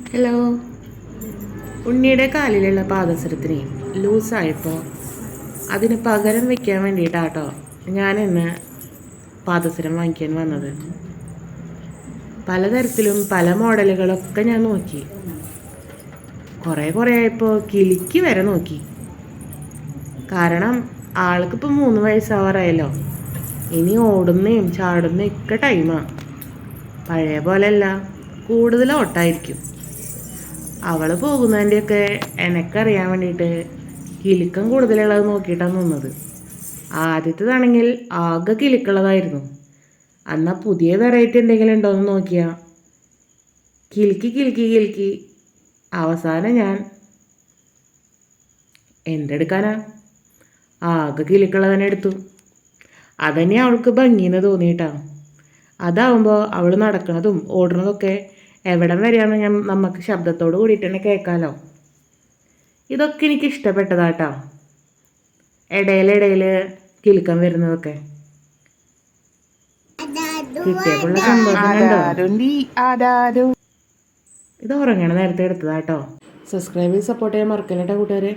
Hello. ഉണ്ണിയുടെ കാലിലുള്ള പാദസരത്തിന് ലൂസായപ്പോൾ അതിന് പകരം വയ്ക്കാൻ വേണ്ടിയിട്ടാട്ടോ ഞാനിന്ന് പാദസരം വാങ്ങിക്കാൻ വന്നത്. പലതരത്തിലും പല മോഡലുകളൊക്കെ ഞാൻ നോക്കി. കുറേ ആയപ്പോൾ കിളിക്ക് വരെ നോക്കി. കാരണം ആൾക്കിപ്പോൾ 3 വയസ്സാവാറായല്ലോ. ഇനി ഓടുന്നേയും ചാടുന്നേയും ഒക്കെ ടൈമാണ്. പഴയ പോലെയല്ല, കൂടുതൽ ഓട്ടായിരിക്കും. അവൾ പോകുന്നതിൻ്റെയൊക്കെ എനക്കറിയാൻ വേണ്ടിയിട്ട് കിലുക്കം കൂടുതലുള്ളത് നോക്കിയിട്ടാണ് നിന്നത്. ആദ്യത്തേതാണെങ്കിൽ ആകെ കിലുക്കുള്ളതായിരുന്നു. എന്നാൽ പുതിയ വെറൈറ്റി എന്തെങ്കിലും ഉണ്ടോയെന്ന് നോക്കിയാൽ കിലുക്കി അവസാനം ഞാൻ എന്തെടുക്കാനാ, ആകെ കിലുക്കുള്ളത് തന്നെ എടുത്തു. അതന്നെ അവൾക്ക് ഭംഗിയെന്ന് തോന്നിയിട്ടാ. അതാവുമ്പോൾ അവൾ നടക്കുന്നതും ഓടുന്നതൊക്കെ എവിടം വരെയാണെന്ന് നമുക്ക് ശബ്ദത്തോട് കൂടിയിട്ട് തന്നെ കേൾക്കാമല്ലോ. ഇതൊക്കെ എനിക്ക് ഇഷ്ടപ്പെട്ടതാട്ടാ, ഇടയിൽ കിലുക്കം വരുന്നതൊക്കെ. കിട്ടിയപ്പോഴുള്ള സന്തോഷം. ഇത് ഉറങ്ങണ നേരത്തെ എടുത്തതാട്ടോ. സബ്സ്ക്രൈബ് ചെയ്ത് സപ്പോർട്ട് ചെയ്യാൻ മറക്കല്ലേട്ടാ കൂട്ടുകാരെ.